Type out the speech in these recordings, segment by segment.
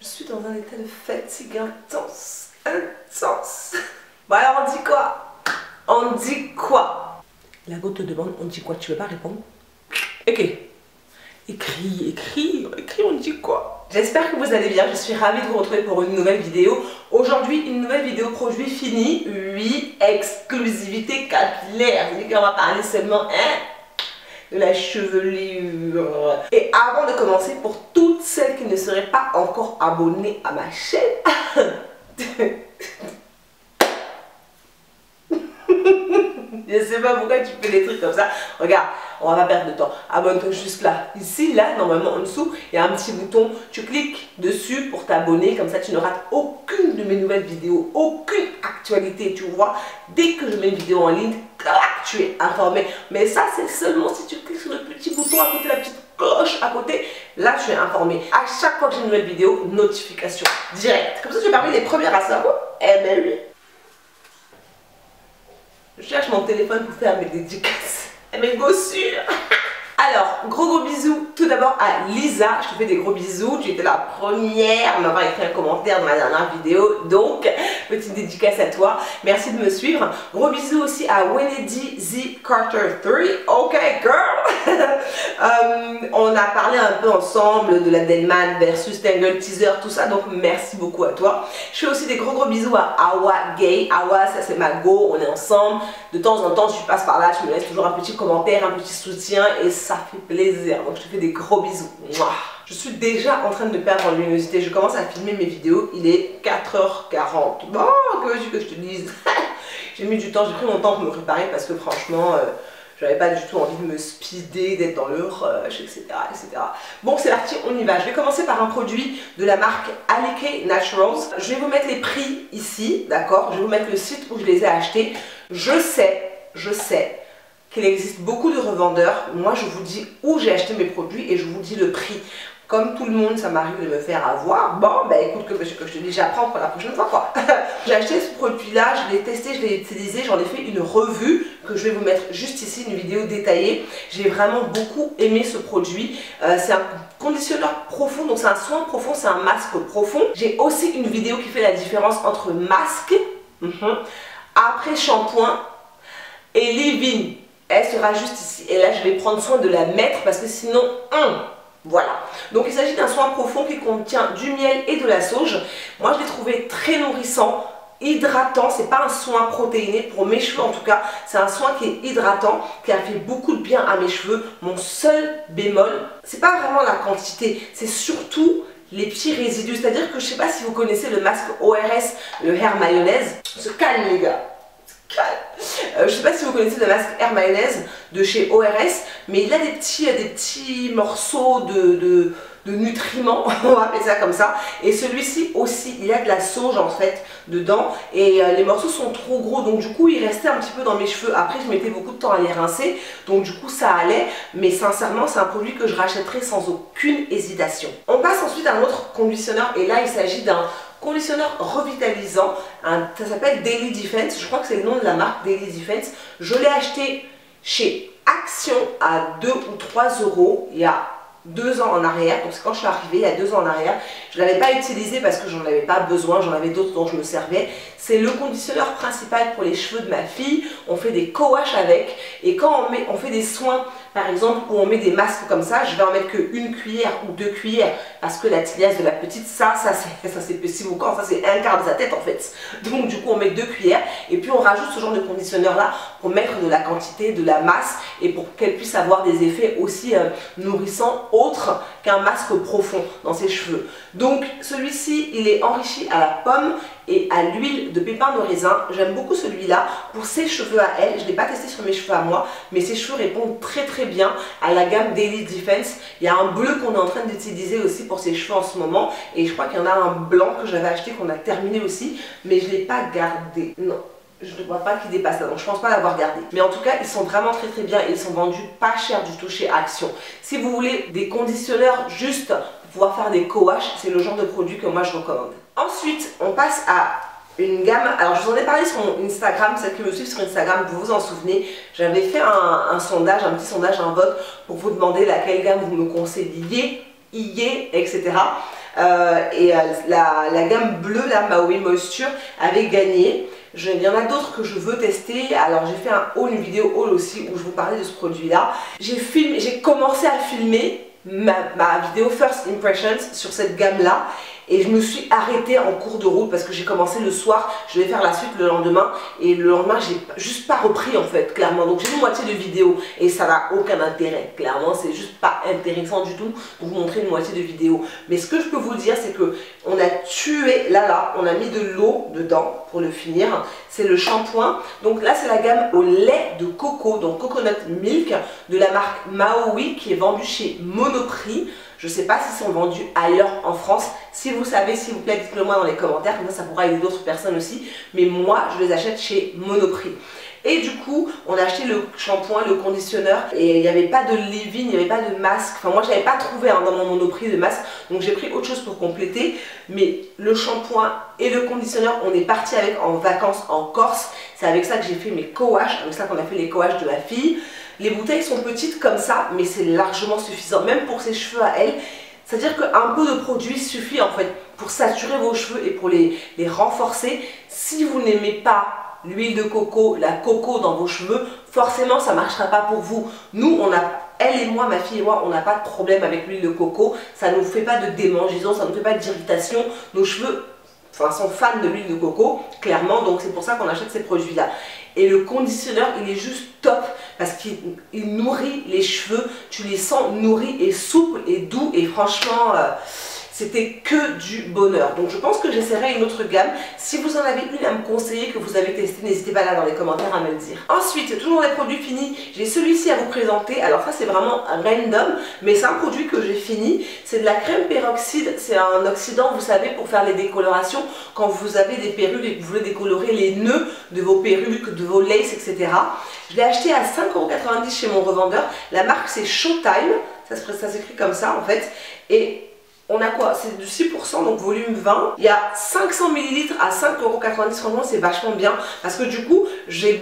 Je suis dans un état de fatigue intense. Intense. Bon alors on dit quoi? On dit quoi? La go te demande, on dit quoi? Tu veux pas répondre? Ok. Écris, on dit quoi? J'espère que vous allez bien, je suis ravie de vous retrouver pour une nouvelle vidéo. Aujourd'hui, une nouvelle vidéo produit fini. Oui, exclusivité capillaire. C'est-à-dire qu'on va parler seulement de la chevelure. Et avant de commencer, pour toutes celles qui ne seraient pas encore abonnées à ma chaîne, je sais pas pourquoi tu fais des trucs comme ça. Regarde, on va pas perdre de temps. Abonne-toi juste là. Ici, là, normalement en dessous, il y a un petit bouton. Tu cliques dessus pour t'abonner. Comme ça, tu ne rates aucune de mes nouvelles vidéos, aucune actualité. Tu vois, dès que je mets une vidéo en ligne, tu es informé. Mais ça, c'est seulement si tu cliques sur le petit bouton à côté, la petite cloche à côté. Là, tu es informé. À chaque fois que j'ai une nouvelle vidéo, notification directe. Comme ça, tu es parmi les premières à savoir. Eh ben oui. Je cherche mon téléphone pour faire mes dédicaces et mes gossures. Alors, gros bisous tout d'abord à Lisa. Je te fais des gros bisous. Tu étais la première à m'avoir écrit un commentaire dans ma dernière vidéo. Donc, petite dédicace à toi. Merci de me suivre. Gros bisous aussi à Wendy Z Carter 3. Ok, girl. On a parlé un peu ensemble de la Denman versus Tangle Teaser, tout ça. Donc, merci beaucoup à toi. Je fais aussi des gros bisous à Awa Gay. Awa, ça c'est ma go. On est ensemble. De temps en temps, tu passes par là. Tu me laisses toujours un petit commentaire, un petit soutien. Et ça fait plaisir. Donc, je te fais des gros bisous. Mouah. Je suis déjà en train de perdre en luminosité. Je commence à filmer mes vidéos. Il est 4h40. Bon, que veux-tu que je te dise? J'ai mis du temps. J'ai pris mon temps pour me préparer parce que franchement... j'avais pas du tout envie de me speeder, d'être dans le rush, etc. etc. Bon, c'est parti, on y va. Je vais commencer par un produit de la marque Alike Naturals. Je vais vous mettre les prix ici, d'accord? Je vais vous mettre le site où je les ai achetés. Je sais qu'il existe beaucoup de revendeurs. Moi, je vous dis où j'ai acheté mes produits et je vous dis le prix. Comme tout le monde, ça m'arrive de me faire avoir. Bon, bah écoute, que je te dis, j'apprends pour la prochaine fois, quoi. J'ai acheté ce produit-là, je l'ai testé, je l'ai utilisé, j'en ai fait une revue que je vais vous mettre juste ici, une vidéo détaillée. J'ai vraiment beaucoup aimé ce produit. C'est un conditionneur profond, donc c'est un soin profond, c'est un masque profond. J'ai aussi une vidéo qui fait la différence entre masque, après shampoing et leave-in. Elle sera juste ici. Et là, je vais prendre soin de la mettre parce que sinon, voilà. Donc il s'agit d'un soin profond qui contient du miel et de la sauge. Moi je l'ai trouvé très nourrissant, hydratant. C'est pas un soin protéiné pour mes cheveux en tout cas. C'est un soin qui est hydratant, qui a fait beaucoup de bien à mes cheveux. Mon seul bémol, c'est pas vraiment la quantité, c'est surtout les petits résidus. C'est-à-dire que je sais pas si vous connaissez le masque ORS, le Hair Mayonnaise. On se calme les gars. Je ne sais pas si vous connaissez le masque Air Mayonnaise de chez ORS, mais il a des petits morceaux de nutriments, on va appeler ça comme ça. Et celui-ci aussi, il a de la sauge en fait dedans. Et les morceaux sont trop gros, donc du coup il restait un petit peu dans mes cheveux. Après je mettais beaucoup de temps à les rincer, donc du coup ça allait. Mais sincèrement c'est un produit que je rachèterai sans aucune hésitation. On passe ensuite à un autre conditionneur, et là il s'agit d'un conditionneur revitalisant, ça s'appelle Daily Defense, je crois que c'est le nom de la marque, Daily Defense. Je l'ai acheté chez Action à 2 ou 3 euros il y a 2 ans en arrière, donc c'est quand je suis arrivée il y a 2 ans en arrière. Je ne l'avais pas utilisé parce que j'en avais pas besoin, j'en avais d'autres dont je me servais. C'est le conditionneur principal pour les cheveux de ma fille. On fait des co-wash avec, et quand on fait des soins, par exemple, où on met des masques comme ça, je vais en mettre que 1 cuillère ou 2 cuillères parce que la tiliase de la petite, ça c'est petit boucan, ça c'est un quart de sa tête en fait. Donc du coup on met 2 cuillères et puis on rajoute ce genre de conditionneur là pour mettre de la quantité, de la masse, et pour qu'elle puisse avoir des effets aussi nourrissants autres qu'un masque profond dans ses cheveux. Donc celui-ci il est enrichi à la pomme et à l'huile de pépins de raisin. J'aime beaucoup celui-là pour ses cheveux à elle. Je ne l'ai pas testé sur mes cheveux à moi, mais ses cheveux répondent très bien à la gamme Daily Defense. Il y a un bleu qu'on est en train d'utiliser aussi pour ses cheveux en ce moment, et je crois qu'il y en a un blanc que j'avais acheté, qu'on a terminé aussi, mais je ne l'ai pas gardé. Non, je ne vois pas qu'il dépasse là, donc je pense pas l'avoir gardé. Mais en tout cas, ils sont vraiment très bien et ils sont vendus pas cher du tout chez Action. Si vous voulez des conditionneurs juste pour pouvoir faire des co-wash, c'est le genre de produit que moi je recommande. Ensuite, on passe à une gamme. Alors je vous en ai parlé sur mon Instagram, celles qui me suivent sur Instagram, vous vous en souvenez. J'avais fait un sondage, un petit sondage, un vote pour vous demander laquelle gamme vous me conseilliez, etc. La gamme bleue, la Maui Moisture, avait gagné. Il y en a d'autres que je veux tester. Alors j'ai fait un haul, une vidéo haul aussi où je vous parlais de ce produit là. J'ai commencé à filmer ma vidéo First Impressions sur cette gamme là. Et je me suis arrêtée en cours de route parce que j'ai commencé le soir, je devais faire la suite le lendemain. Et le lendemain, j'ai juste pas repris en fait, clairement. Donc j'ai une moitié de vidéo et ça n'a aucun intérêt. Clairement, c'est juste pas intéressant du tout de vous montrer une moitié de vidéo. Mais ce que je peux vous dire, c'est que on a tué, là, on a mis de l'eau dedans pour le finir. C'est le shampoing. Donc là, c'est la gamme au lait de coco, donc Coconut Milk de la marque Maui qui est vendue chez Monoprix. Je ne sais pas s'ils sont vendus ailleurs en France. Si vous savez, s'il vous plaît, dites-le moi dans les commentaires. Comme ça pourra aider d'autres personnes aussi. Mais moi, je les achète chez Monoprix. Et du coup, on a acheté le shampoing, le conditionneur. Et il n'y avait pas de leave-in, il n'y avait pas de masque. Enfin, moi, je n'avais pas trouvé dans mon Monoprix de masque. Donc, j'ai pris autre chose pour compléter. Mais le shampoing et le conditionneur, on est parti avec en vacances en Corse. C'est avec ça que j'ai fait mes co-wash. Avec ça qu'on a fait les co-wash de ma fille. Les bouteilles sont petites comme ça, mais c'est largement suffisant, même pour ses cheveux à elle. C'est-à-dire qu'un peu de produit suffit en fait pour saturer vos cheveux et pour les renforcer. Si vous n'aimez pas l'huile de coco, la coco dans vos cheveux, forcément ça ne marchera pas pour vous. Nous, elle et moi, ma fille et moi, on n'a pas de problème avec l'huile de coco. Ça ne nous fait pas de démangeaison, ça ne nous fait pas d'irritation. Nos cheveux sont fans de l'huile de coco, clairement, donc c'est pour ça qu'on achète ces produits-là. Et le conditionneur, il est juste top parce qu'il nourrit les cheveux, tu les sens nourris et souples et doux et franchement, c'était que du bonheur. Donc je pense que j'essaierai une autre gamme. Si vous en avez une à me conseiller, que vous avez testé, n'hésitez pas là dans les commentaires à me le dire. Ensuite, toujours des produits finis, j'ai celui-ci à vous présenter. Alors ça c'est vraiment random, mais c'est un produit que j'ai fini. C'est de la crème peroxyde, c'est un oxydant, vous savez, pour faire les décolorations. Quand vous avez des perruques et que vous voulez décolorer les nœuds de vos perruques, de vos laces, etc. Je l'ai acheté à 5,90 € chez mon revendeur. La marque c'est Showtime, ça s'écrit comme ça en fait. Et on a quoi? C'est du 6%, donc volume 20. Il y a 500 ml à 5,90 €. Franchement, c'est vachement bien. Parce que du coup, j'ai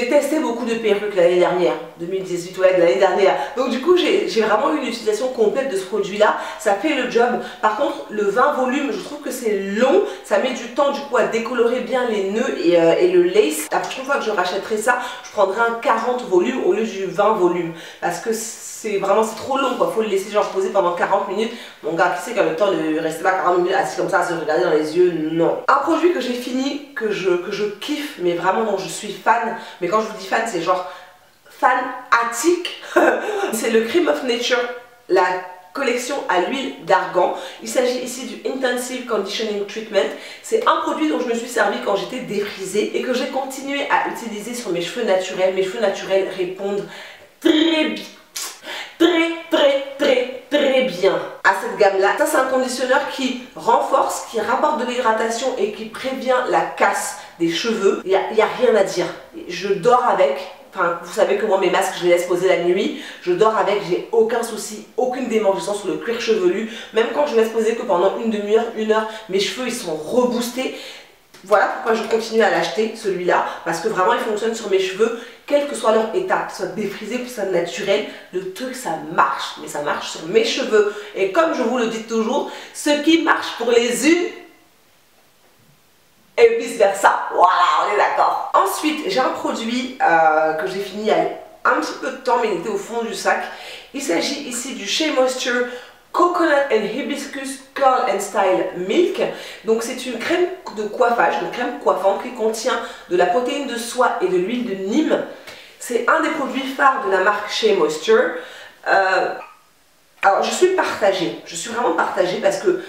testé beaucoup de perruques l'année dernière, 2018, ouais, de l'année dernière. Donc du coup, j'ai vraiment eu une utilisation complète de ce produit-là. Ça fait le job. Par contre, le 20 volume, je trouve que c'est long. Ça met du temps du coup à décolorer bien les nœuds et le lace. La prochaine fois que je rachèterai ça, je prendrai un 40 volume au lieu du 20 volume. Parce que c'est trop long quoi, faut le laisser genre poser pendant 40 minutes. Mon gars, qui sait qui a le temps de rester là 40 minutes assis comme ça à se regarder dans les yeux? Non. Un produit que j'ai fini, que je kiffe, mais vraiment dont je suis fan, mais quand je vous dis fan, c'est genre fan attique. C'est le Cream of Nature, la collection à l'huile d'argan. Il s'agit ici du Intensive Conditioning Treatment. C'est un produit dont je me suis servi quand j'étais défrisée et que j'ai continué à utiliser sur mes cheveux naturels. Mes cheveux naturels répondent très bien. Très bien à cette gamme là. Ça c'est un conditionneur qui renforce, qui rapporte de l'hydratation et qui prévient la casse des cheveux. Il n'y a rien à dire, je dors avec. Enfin, vous savez que moi mes masques je les laisse poser la nuit, je dors avec, j'ai aucun souci, aucune démangeaison sur le cuir chevelu. Même quand je laisse poser que pendant une demi-heure, une heure, mes cheveux ils sont reboostés. Voilà pourquoi je continue à l'acheter, celui-là, parce que vraiment il fonctionne sur mes cheveux, quel que soit leur état, que ce soit défrisé, que ce soit naturel, le truc ça marche, mais ça marche sur mes cheveux. Et comme je vous le dis toujours, ce qui marche pour les unes, et vice versa, voilà, on est d'accord. Ensuite, j'ai un produit que j'ai fini il y a un petit peu de temps, mais il était au fond du sac. Il s'agit ici du Shea Moisture Coconut and Hibiscus Curl and Style Milk. Donc c'est une crème de coiffage, une crème coiffante qui contient de la protéine de soie et de l'huile de Nîmes. C'est un des produits phares de la marque Shea Moisture. Alors je suis partagée, je suis vraiment partagée parce que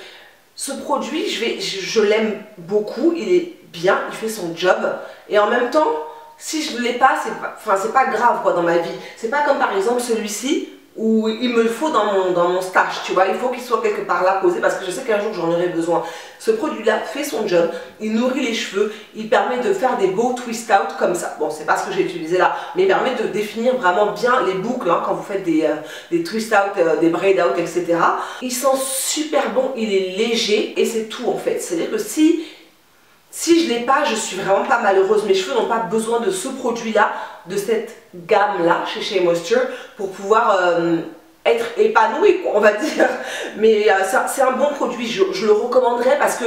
ce produit, je l'aime beaucoup, il est bien, il fait son job. Et en même temps, si je ne l'ai pas, c'est pas grave quoi dans ma vie. C'est pas comme par exemple celui-ci, où il me le faut dans mon stash, tu vois, il faut qu'il soit quelque part là posé parce que je sais qu'un jour j'en aurai besoin. Ce produit-là fait son job, il nourrit les cheveux, il permet de faire des beaux twist out comme ça. Bon, c'est pas ce que j'ai utilisé là, mais il permet de définir vraiment bien les boucles hein, quand vous faites des twist out, des braid out, etc. Il sent super bon, il est léger et c'est tout en fait. C'est-à-dire que si je l'ai pas, je suis vraiment pas malheureuse. Mes cheveux n'ont pas besoin de ce produit-là, de cette gamme-là chez Shea Moisture pour pouvoir être épanoui, on va dire. Mais c'est un bon produit, je le recommanderais parce que,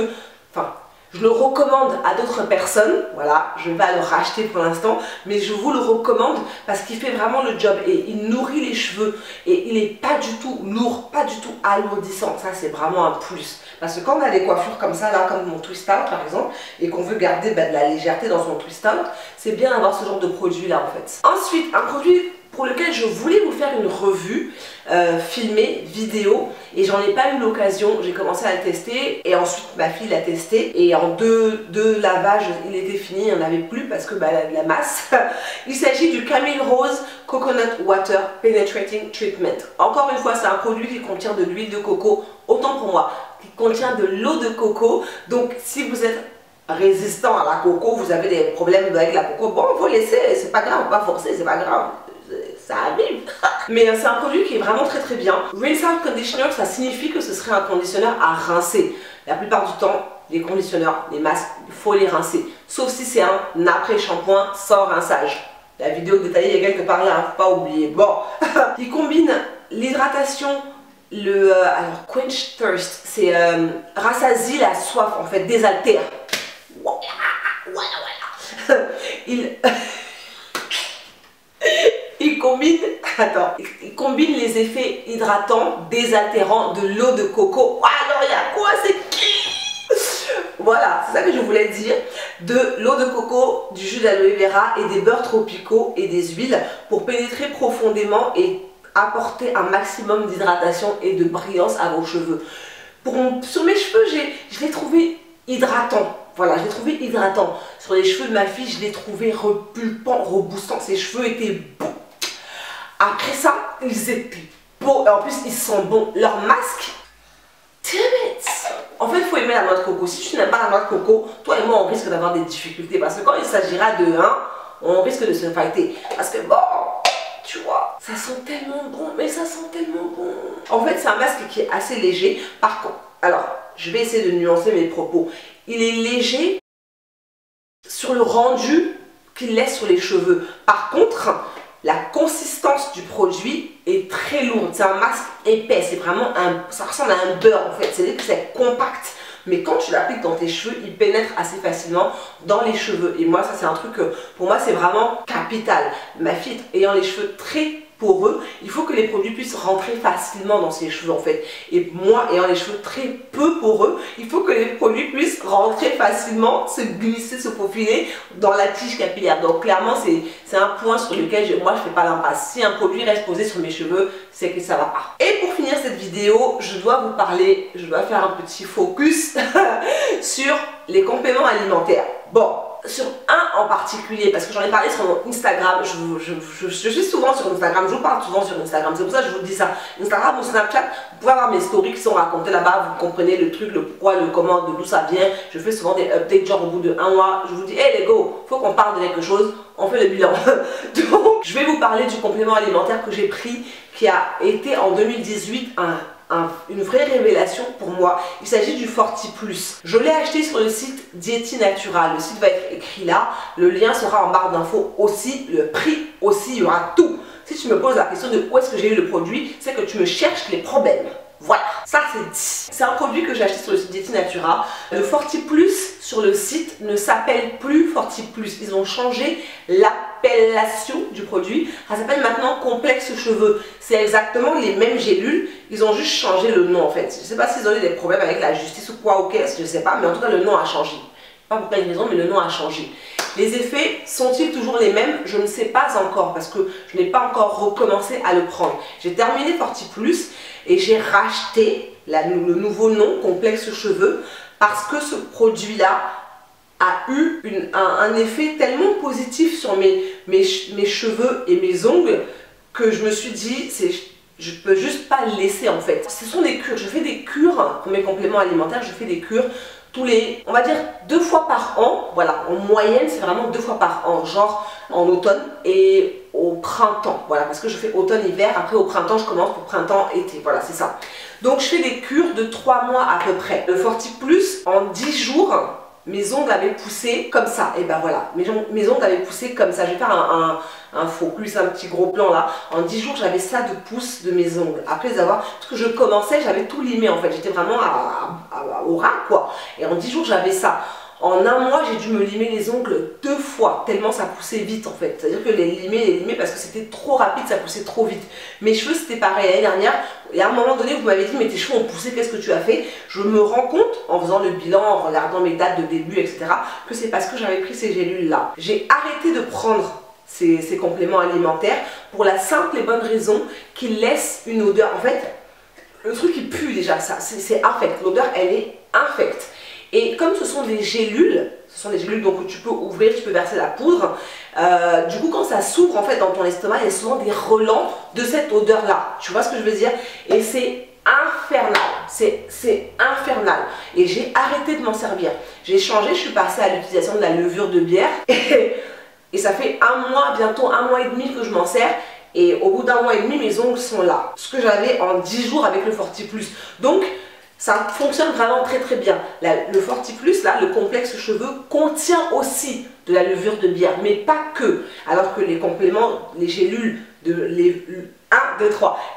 enfin, je le recommande à d'autres personnes, voilà, je ne vais pas le racheter pour l'instant, mais je vous le recommande parce qu'il fait vraiment le job et il nourrit les cheveux et il n'est pas du tout lourd, pas du tout alourdissant, ça c'est vraiment un plus. Parce que quand on a des coiffures comme ça, là, comme mon twist out par exemple, et qu'on veut garder de la légèreté dans son twist out, c'est bien d'avoir ce genre de produit là en fait. Ensuite, un produit pour lequel je voulais vous faire une revue filmée, vidéo, et j'en ai pas eu l'occasion. J'ai commencé à le tester et ensuite ma fille l'a testé et en deux lavages il était fini, il n'y en avait plus parce que la masse. Il s'agit du Camille Rose Coconut Water Penetrating Treatment. Encore une fois, c'est un produit qui contient de l'huile de coco, autant pour moi, qui contient de l'eau de coco. Donc si vous êtes résistant à la coco, vous avez des problèmes avec la coco, bon, vous laissez, c'est pas grave, pas forcer, c'est pas grave. Ça arrive. Mais c'est un produit qui est vraiment très très bien. Rinse Out Conditioner, ça signifie que ce serait un conditionneur à rincer. La plupart du temps, les conditionneurs, les masques, il faut les rincer. Sauf si c'est un après-shampoing sans rinçage. La vidéo détaillée est quelque part là, faut pas oublier. Bon, il combine l'hydratation, alors quench thirst, c'est rassasie la soif en fait, désaltère. Voilà. Il combine les effets hydratants, désaltérants de l'eau de coco. Alors il y a quoi? C'est qui? Voilà, c'est ça que je voulais dire. De l'eau de coco, du jus d'aloe vera et des beurres tropicaux et des huiles pour pénétrer profondément et apporter un maximum d'hydratation et de brillance à vos cheveux. Sur mes cheveux, je l'ai trouvé hydratant. Voilà, je l'ai trouvé hydratant. Sur les cheveux de ma fille, je l'ai trouvé repulpant, reboostant. Ses cheveux étaient beaux. Après ça, ils étaient beaux. Et en plus, ils sont bons. Leur masque, damn it. En fait, il faut aimer la noix de coco. Si tu n'aimes pas la noix de coco, toi et moi, on risque d'avoir des difficultés. Parce que quand il s'agira de 1, on risque de se fighter. Parce que bon, tu vois, ça sent tellement bon. Mais ça sent tellement bon. En fait, c'est un masque qui est assez léger. Par contre, alors, je vais essayer de nuancer mes propos. Il est léger sur le rendu qu'il laisse sur les cheveux. Par contre, la consistance du produit est très lourde. C'est un masque épais. C'est vraiment ça ressemble à un beurre en fait. C'est-à-dire que c'est compact. Mais quand tu l'appliques dans tes cheveux, il pénètre assez facilement dans les cheveux. Et moi, ça c'est un truc que pour moi c'est vraiment capital. Ma fille ayant les cheveux très poreux, il faut que les produits puissent rentrer facilement dans ses cheveux en fait. Et moi ayant les cheveux très peu poreux, il faut que les produits puissent rentrer facilement, se glisser, se faufiler dans la tige capillaire. Donc clairement c'est un point sur lequel moi je fais pas l'impasse. Si un produit reste posé sur mes cheveux, c'est que ça va pas. Et pour finir cette vidéo, je dois vous parler, je dois faire un petit focus sur les compléments alimentaires. Bon, sur un en particulier, parce que j'en ai parlé sur mon Instagram, je suis souvent sur Instagram, je vous parle souvent sur Instagram, c'est pour ça que je vous dis ça. Instagram ou Snapchat, vous pouvez avoir mes stories qui sont racontées là-bas, vous comprenez le truc, le pourquoi, le comment, d'où ça vient. Je fais souvent des updates, genre au bout de 1 mois, je vous dis, hey les go, faut qu'on parle de quelque chose, on fait le bilan. Donc, je vais vous parler du complément alimentaire que j'ai pris, qui a été en 2018 une vraie révélation pour moi. Il s'agit du Forti Plus. Je l'ai acheté sur le site Dieti Natural. Le site va être écrit là. Le lien sera en barre d'infos aussi. Le prix aussi, il y aura tout. Si tu me poses la question de où est-ce que j'ai eu le produit, c'est que tu me cherches les problèmes. Voilà, ça c'est dit. C'est un produit que j'ai acheté sur le site Dieti Natura. Le Forti Plus sur le site ne s'appelle plus Forti Plus. Ils ont changé l'appellation du produit. Ça s'appelle maintenant Complexe Cheveux. C'est exactement les mêmes gélules. Ils ont juste changé le nom en fait. Je ne sais pas s'ils ont eu des problèmes avec la justice ou quoi ou qu'est-ce, je ne sais pas. Mais en tout cas, le nom a changé. Pas pour quelle raison, mais le nom a changé. Les effets sont-ils toujours les mêmes? Je ne sais pas encore parce que je n'ai pas encore recommencé à le prendre. J'ai terminé Forti Plus et j'ai racheté le nouveau nom Complexe Cheveux parce que ce produit-là a eu un effet tellement positif sur mes cheveux et mes ongles que je me suis dit, je peux juste pas le laisser en fait. Ce sont des cures, je fais des cures pour mes compléments alimentaires, je fais des cures tous les, on va dire 2 fois par an, voilà, en moyenne c'est vraiment 2 fois par an, genre en automne et au printemps, voilà, parce que je fais automne-hiver, après au printemps je commence pour printemps-été, voilà c'est ça. Donc je fais des cures de 3 mois à peu près. Le Forti Plus en 10 jours, mes ongles avaient poussé comme ça. Et ben voilà, mes ongles avaient poussé comme ça. Je vais faire un focus, un petit gros plan là. En 10 jours, j'avais ça de pouce de mes ongles. Après les avoir, parce que je commençais, j'avais tout limé en fait. J'étais vraiment au ras quoi. Et en 10 jours, j'avais ça. En un mois, j'ai dû me limer les ongles 2 fois, tellement ça poussait vite en fait. C'est-à-dire que les limer parce que c'était trop rapide, ça poussait trop vite. Mes cheveux, c'était pareil l'année dernière. Et à un moment donné, vous m'avez dit, mais tes cheveux ont poussé, qu'est-ce que tu as fait? Je me rends compte, en faisant le bilan, en regardant mes dates de début, etc., que c'est parce que j'avais pris ces gélules-là. J'ai arrêté de prendre ces compléments alimentaires pour la simple et bonne raison qu'ils laissent une odeur. En fait, le truc, il pue déjà, ça, c'est infect. L'odeur, elle est infecte. Et comme ce sont des gélules donc tu peux ouvrir, tu peux verser la poudre, du coup quand ça s'ouvre en fait dans ton estomac, il y a souvent des relents de cette odeur là, tu vois ce que je veux dire? Et c'est infernal, c'est infernal. Et j'ai arrêté de m'en servir, j'ai changé, je suis passée à l'utilisation de la levure de bière et ça fait un mois, bientôt un mois et demi que je m'en sers. Et au bout d'un mois et demi, mes ongles sont là, ce que j'avais en 10 jours avec le FortiPlus. Donc ça fonctionne vraiment très très bien. Le FortiPlus, là, le complexe cheveux, contient aussi de la levure de bière, mais pas que. Alors que les compléments, les gélules de...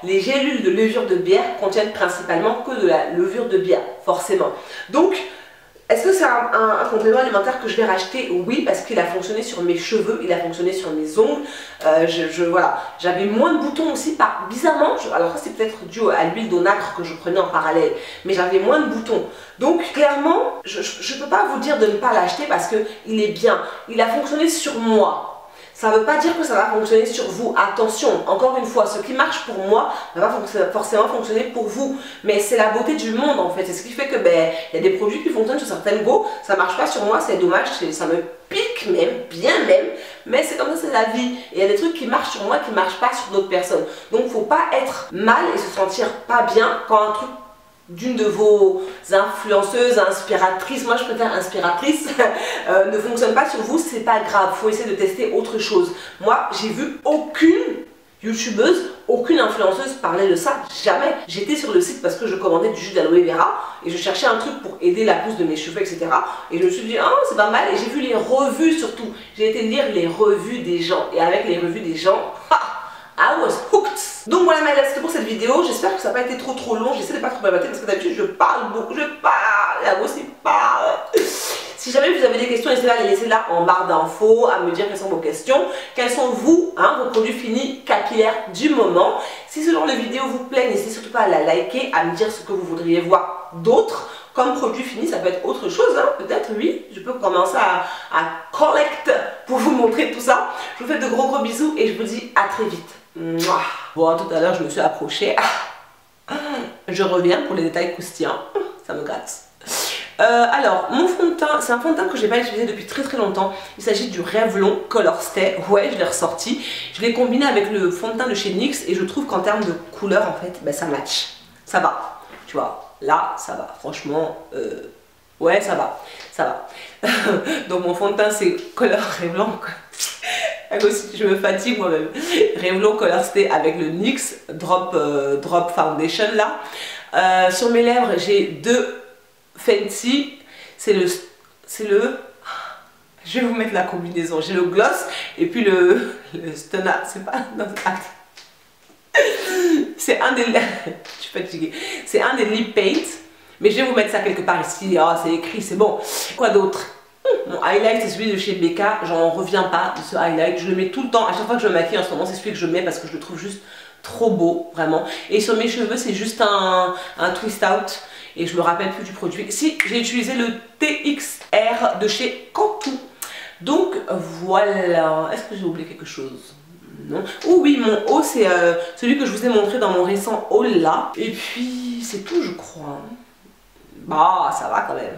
Les gélules de levure de bière contiennent principalement que de la levure de bière, forcément. Donc, est-ce que c'est un complément alimentaire que je vais racheter? Oui, parce qu'il a fonctionné sur mes cheveux, il a fonctionné sur mes ongles. Voilà, j'avais moins de boutons aussi, bizarrement, alors ça c'est peut-être dû à l'huile d'onacre que je prenais en parallèle, mais j'avais moins de boutons. Donc clairement, je ne peux pas vous dire de ne pas l'acheter parce qu'il est bien, il a fonctionné sur moi. Ça ne veut pas dire que ça va fonctionner sur vous. Attention, encore une fois, ce qui marche pour moi ne va pas forcément fonctionner pour vous. Mais c'est la beauté du monde en fait. C'est ce qui fait que y a des produits qui fonctionnent sur certaines go. Ça ne marche pas sur moi, c'est dommage, ça me pique même, bien même. Mais c'est comme ça, c'est la vie. Et il y a des trucs qui marchent sur moi qui ne marchent pas sur d'autres personnes. Donc il ne faut pas être mal et se sentir pas bien quand un truc d'une de vos influenceuses, inspiratrices, moi je préfère inspiratrice, ne fonctionne pas sur vous, c'est pas grave, il faut essayer de tester autre chose. Moi, j'ai vu aucune youtubeuse, aucune influenceuse parler de ça, jamais. J'étais sur le site parce que je commandais du jus d'aloe vera et je cherchais un truc pour aider la pousse de mes cheveux, etc. Et je me suis dit, ah, c'est pas mal, et j'ai vu les revues surtout. J'ai été lire les revues des gens, et avec les revues des gens, I was hooked. Donc voilà, my love, c'était pour cette vidéo. J'espère que ça n'a pas été trop long. J'essaie de pas trop m'abattre parce que d'habitude je parle beaucoup, je parle, la aussi parle. Si jamais vous avez des questions, n'hésitez pas à les laisser là en barre d'infos, à me dire quelles sont vos questions, quels sont vos produits finis capillaires du moment. Si ce genre de vidéo vous plaît, n'hésitez surtout pas à la liker, à me dire ce que vous voudriez voir d'autres comme produit fini. Ça peut être autre chose, hein, peut-être, oui. Je peux commencer à collect pour vous montrer tout ça. Je vous fais de gros bisous et je vous dis à très vite. Mouah. Bon, tout à l'heure, je me suis approchée. Je reviens pour les détails croustillants. Ça me gratte. Alors, mon fond de teint, c'est un fond de teint que je n'ai pas utilisé depuis très longtemps. Il s'agit du Revlon Color Stay. Ouais, je l'ai ressorti. Je l'ai combiné avec le fond de teint de chez NYX et je trouve qu'en termes de couleur, en fait, ça match. Ça va. Tu vois, là, ça va. Franchement, ouais, ça va. Ça va. Donc, mon fond de teint, c'est Color Revlon. Je me fatigue moi-même. Revlon Color Stay avec le NYX Drop Foundation là. Sur mes lèvres, j'ai deux Fenty. C'est le. Je vais vous mettre la combinaison. J'ai le gloss et puis le Stunna. C'est pas. Non, c'est un des. Je suis fatiguée. C'est un des lip paint. Mais je vais vous mettre ça quelque part ici. Oh, c'est écrit, c'est bon. Quoi d'autre? Mon highlight, c'est celui de chez Becca. J'en reviens pas de ce highlight. Je le mets tout le temps. À chaque fois que je me maquille en ce moment, c'est celui que je mets parce que je le trouve juste trop beau, vraiment. Et sur mes cheveux, c'est juste un twist out. Et je me rappelle plus du produit. Si, j'ai utilisé le TXR de chez Cantu. Donc voilà. Est-ce que j'ai oublié quelque chose? Non. Oh oui, mon haut, c'est celui que je vous ai montré dans mon récent haul là. Et puis, c'est tout, je crois. Bah, ça va quand même.